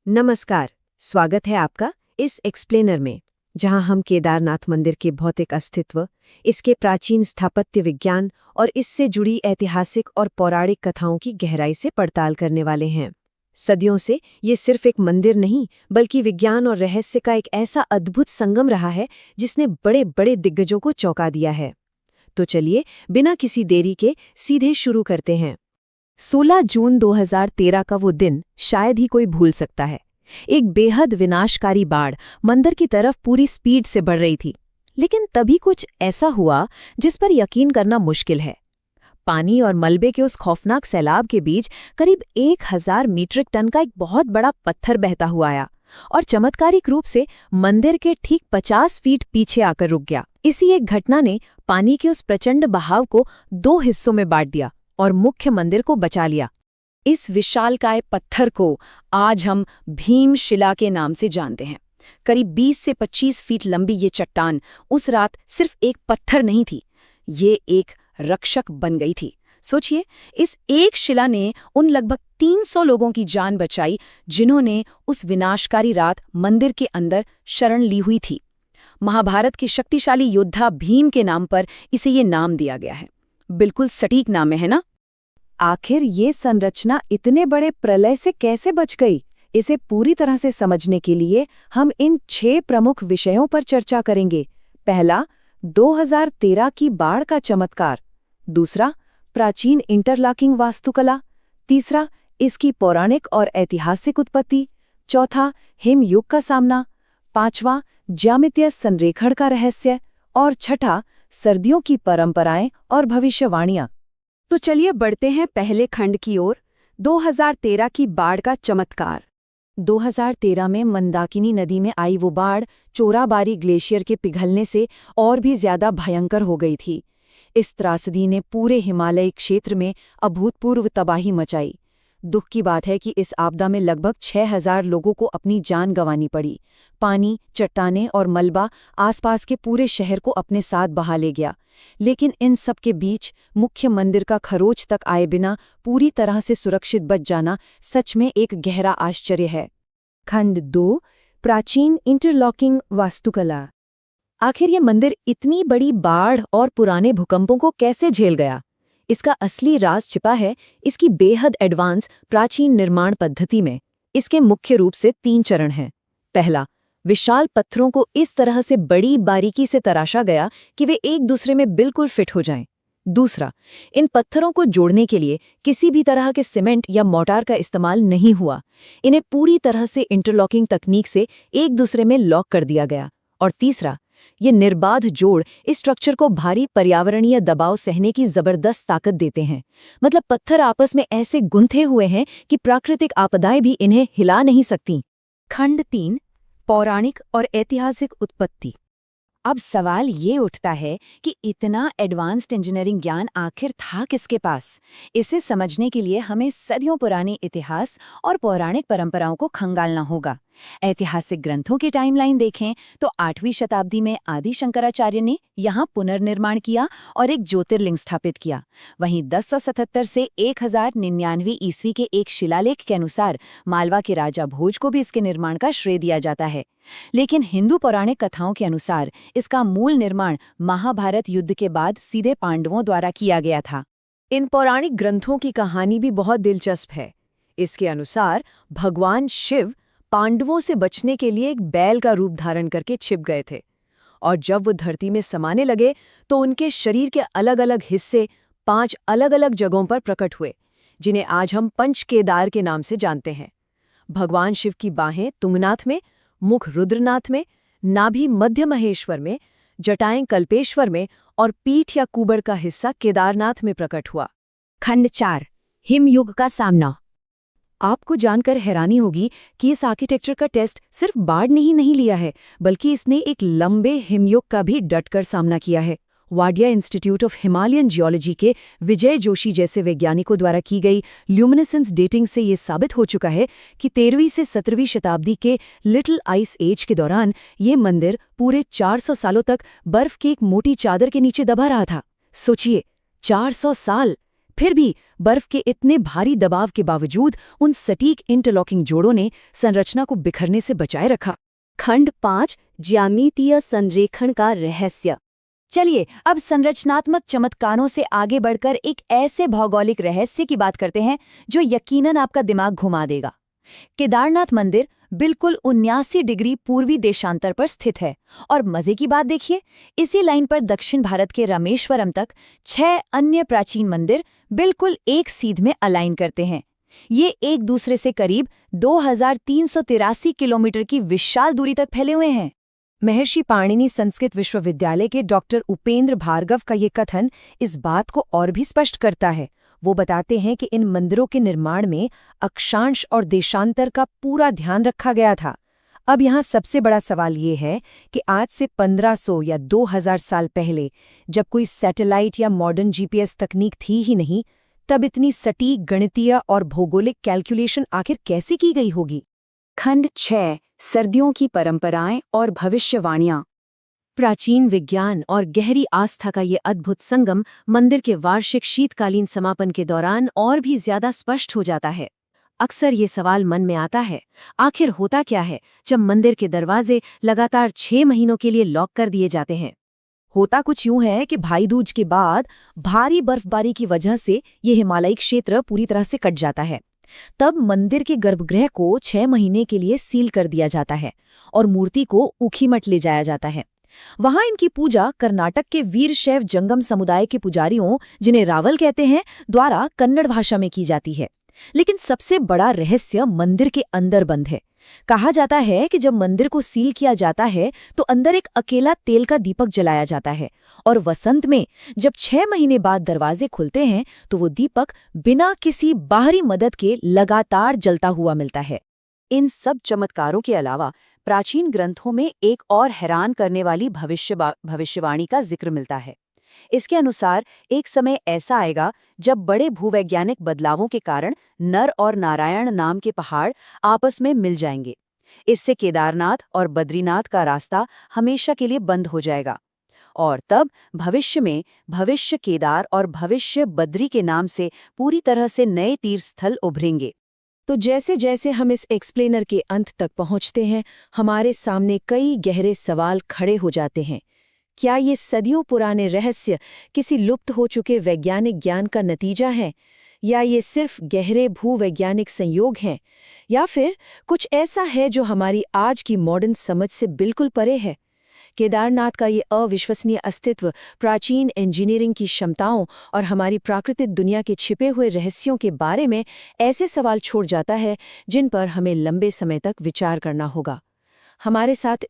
नमस्कार, स्वागत है आपका इस एक्सप्लेनर में, जहां हम केदारनाथ मंदिर के भौतिक अस्तित्व, इसके प्राचीन स्थापत्य विज्ञान और इससे जुड़ी ऐतिहासिक और पौराणिक कथाओं की गहराई से पड़ताल करने वाले हैं। सदियों से ये सिर्फ एक मंदिर नहीं, बल्कि विज्ञान और रहस्य का एक ऐसा अद्भुत संगम रहा है जिसने बड़े बड़े दिग्गजों को चौंका दिया है। तो चलिए, बिना किसी देरी के सीधे शुरू करते हैं। 16 जून 2013 का वो दिन शायद ही कोई भूल सकता है। एक बेहद विनाशकारी बाढ़ मंदिर की तरफ पूरी स्पीड से बढ़ रही थी, लेकिन तभी कुछ ऐसा हुआ जिस पर यकीन करना मुश्किल है। पानी और मलबे के उस खौफनाक सैलाब के बीच करीब 1000 मीट्रिक टन का एक बहुत बड़ा पत्थर बहता हुआ आया और चमत्कारिक रूप से मंदिर के ठीक 50 फीट पीछे आकर रुक गया। इसी एक घटना ने पानी के उस प्रचंड बहाव को 2 हिस्सों में बांट दिया और मुख्य मंदिर को बचा लिया। इस विशालकाय पत्थर को आज हम भीमशिला के नाम से जानते हैं। करीब 20 से 25 फीट लंबी ये चट्टान उस रात सिर्फ एक पत्थर नहीं थी, ये एक रक्षक बन गई थी। सोचिए, इस एक शिला ने उन लगभग 300 लोगों की जान बचाई जिन्होंने उस विनाशकारी रात मंदिर के अंदर शरण ली हुई थी। महाभारत के शक्तिशाली योद्धा भीम के नाम पर इसे ये नाम दिया गया है। बिल्कुल सटीक नाम है ना? आखिर ये संरचना इतने बड़े प्रलय से कैसे बच गई? इसे पूरी तरह से समझने के लिए हम इन 6 प्रमुख विषयों पर चर्चा करेंगे। पहला, 2013 की बाढ़ का चमत्कार। दूसरा, प्राचीन इंटरलॉकिंग वास्तुकला। तीसरा, इसकी पौराणिक और ऐतिहासिक उत्पत्ति। चौथा, हिमयुग का सामना। पांचवा, ज्यामितीय संरेखण का रहस्य। और छठा, सर्दियों की परंपराएं और भविष्यवाणियां। तो चलिए बढ़ते हैं पहले खंड की ओर, 2013 की बाढ़ का चमत्कार। 2013 में मंदाकिनी नदी में आई वो बाढ़ चोराबारी ग्लेशियर के पिघलने से और भी ज्यादा भयंकर हो गई थी। इस त्रासदी ने पूरे हिमालयी क्षेत्र में अभूतपूर्व तबाही मचाई। दुख की बात है कि इस आपदा में लगभग 6000 लोगों को अपनी जान गंवानी पड़ी। पानी, चट्टानें और मलबा आसपास के पूरे शहर को अपने साथ बहा ले गया। लेकिन इन सब के बीच मुख्य मंदिर का खरोच तक आए बिना पूरी तरह से सुरक्षित बच जाना सच में एक गहरा आश्चर्य है। खंड 2, प्राचीन इंटरलॉकिंग वास्तुकला। आखिर ये मंदिर इतनी बड़ी बाढ़ और पुराने भूकंपों को कैसे झेल गया? इसका असली राज छिपा है इसकी बेहद एडवांस प्राचीन निर्माण पद्धति में। इसके मुख्य रूप से 3 चरण हैं। पहला, विशाल पत्थरों को इस तरह से बड़ी बारीकी से तराशा गया कि वे एक दूसरे में बिल्कुल फिट हो जाएं। दूसरा, इन पत्थरों को जोड़ने के लिए किसी भी तरह के सीमेंट या मोर्टार का इस्तेमाल नहीं हुआ। इन्हें पूरी तरह से इंटरलॉकिंग तकनीक से एक दूसरे में लॉक कर दिया गया। और तीसरा, ये निर्बाध जोड़ इस स्ट्रक्चर को भारी पर्यावरणीय दबाव सहने की जबरदस्त ताकत देते हैं। मतलब पत्थर आपस में ऐसे गुंथे हुए हैं कि प्राकृतिक आपदाएं भी इन्हें हिला नहीं सकती। खंड 3, पौराणिक और ऐतिहासिक उत्पत्ति। अब सवाल ये उठता है कि इतना एडवांस्ड इंजीनियरिंग ज्ञान आखिर था किसके पास? इसे समझने के लिए हमें सदियों पुराने इतिहास और पौराणिक परंपराओं को खंगालना होगा। ऐतिहासिक ग्रंथों की टाइमलाइन देखें तो 8वीं शताब्दी में आदि शंकराचार्य ने यहाँ पुनर्निर्माण किया और एक ज्योतिर्लिंग स्थापित किया। वहीं 1077 से 1099 ईस्वी के एक शिलालेख के अनुसार मालवा के राजा भोज को भी इसके निर्माण का श्रेय दिया जाता है। लेकिन हिंदू पौराणिक कथाओं के अनुसार इसका मूल निर्माण महाभारत युद्ध के बाद सीधे पांडवों द्वारा किया गया था। इन पौराणिक ग्रंथों की कहानी भी बहुत दिलचस्प है। इसके अनुसार भगवान शिव पांडवों से बचने के लिए एक बैल का रूप धारण करके छिप गए थे, और जब वो धरती में समाने लगे तो उनके शरीर के अलग अलग हिस्से 5 अलग अलग जगहों पर प्रकट हुए, जिन्हें आज हम पंच केदार के नाम से जानते हैं। भगवान शिव की बाहें तुंगनाथ में, मुख रुद्रनाथ में, नाभि मध्य महेश्वर में, जटाएं कल्पेश्वर में और पीठ या कुबर का हिस्सा केदारनाथ में प्रकट हुआ। खंड 4, हिमयुग का सामना। आपको जानकर हैरानी होगी कि इस आर्किटेक्चर का टेस्ट सिर्फ बाढ़ ने ही नहीं लिया है, बल्कि इसने एक लंबे हिमयुग का भी डटकर सामना किया है। Wadia institute of Himalayan geology के विजय जोशी जैसे वैज्ञानिकों द्वारा की गई ल्यूमिनेसेंस डेटिंग से ये साबित हो चुका है कि 13वीं से 17वीं शताब्दी के लिटिल आइस एज के दौरान ये मंदिर पूरे 400 सालों तक बर्फ की एक मोटी चादर के नीचे दबा रहा था। सोचिए, 400 साल! फिर भी बर्फ के इतने भारी दबाव के बावजूद उन सटीक इंटरलॉकिंग जोड़ों ने संरचना को बिखरने से बचाए रखा। खंड 5 ज्यामितीय संरेखण का रहस्य। चलिए अब संरचनात्मक चमत्कारों से आगे बढ़कर एक ऐसे भौगोलिक रहस्य की बात करते हैं जो यकीनन आपका दिमाग घुमा देगा। केदारनाथ मंदिर बिल्कुल 79 डिग्री पूर्वी देशांतर पर स्थित है और मजे की बात देखिए, इसी लाइन पर दक्षिण भारत के रामेश्वरम तक 6 अन्य प्राचीन मंदिर बिल्कुल एक सीध में अलाइन करते हैं। ये एक दूसरे से करीब 2383 किलोमीटर की विशाल दूरी तक फैले हुए हैं। महर्षि पाणिनि संस्कृत विश्वविद्यालय के डॉक्टर उपेंद्र भार्गव का ये कथन इस बात को और भी स्पष्ट करता है। वो बताते हैं कि इन मंदिरों के निर्माण में अक्षांश और देशांतर का पूरा ध्यान रखा गया था। अब यहाँ सबसे बड़ा सवाल ये है कि आज से 1500 या 2000 साल पहले, जब कोई सैटेलाइट या मॉडर्न जीपीएस तकनीक थी ही नहीं, तब इतनी सटीक गणितीय और भौगोलिक कैलकुलेशन आखिर कैसे की गई होगी। खंड 6 सर्दियों की परंपराएं और भविष्यवाणियां। प्राचीन विज्ञान और गहरी आस्था का ये अद्भुत संगम मंदिर के वार्षिक शीतकालीन समापन के दौरान और भी ज्यादा स्पष्ट हो जाता है। अक्सर ये सवाल मन में आता है, आखिर होता क्या है जब मंदिर के दरवाजे लगातार 6 महीनों के लिए लॉक कर दिए जाते हैं। होता कुछ यूं है कि भाई दूज के बाद भारी बर्फबारी की वजह से ये हिमालयी क्षेत्र पूरी तरह से कट जाता है। तब मंदिर के गर्भगृह को 6 महीने के लिए सील कर दिया जाता है और मूर्ति को ऊखीमठ ले जाया जाता है। वहां इनकी पूजा कर्नाटक के वीरशैव जंगम समुदाय के पुजारियों, जिन्हें रावल कहते हैं, द्वारा कन्नड़ भाषा में की जाती है। लेकिन सबसे बड़ा रहस्य मंदिर के अंदर बंद है। कहा जाता है कि जब मंदिर को सील किया जाता है तो अंदर एक अकेला तेल का दीपक जलाया जाता है और वसंत में जब 6 महीने बाद दरवाजे खुलते हैं तो वो दीपक बिना किसी बाहरी मदद के लगातार जलता हुआ मिलता है। इन सब चमत्कारों के अलावा प्राचीन ग्रंथों में एक और हैरान करने वाली भविष्यवाणी का जिक्र मिलता है। इसके अनुसार एक समय ऐसा आएगा जब बड़े भूवैज्ञानिक बदलावों के कारण नर और नारायण नाम के पहाड़ आपस में मिल जाएंगे। इससे केदारनाथ और बद्रीनाथ का रास्ता हमेशा के लिए बंद हो जाएगा और तब भविष्य में भविष्य केदार और भविष्य बद्री के नाम से पूरी तरह से नए तीर्थस्थल उभरेंगे। तो जैसे जैसे हम इस एक्सप्लेनर के अंत तक पहुंचते हैं, हमारे सामने कई गहरे सवाल खड़े हो जाते हैं। क्या ये सदियों पुराने रहस्य किसी लुप्त हो चुके वैज्ञानिक ज्ञान का नतीजा है, या ये सिर्फ गहरे भूवैज्ञानिक संयोग हैं, या फिर कुछ ऐसा है जो हमारी आज की मॉडर्न समझ से बिल्कुल परे है। केदारनाथ का ये अविश्वसनीय अस्तित्व प्राचीन इंजीनियरिंग की क्षमताओं और हमारी प्राकृतिक दुनिया के छिपे हुए रहस्यों के बारे में ऐसे सवाल छोड़ जाता है जिन पर हमें लंबे समय तक विचार करना होगा। हमारे साथ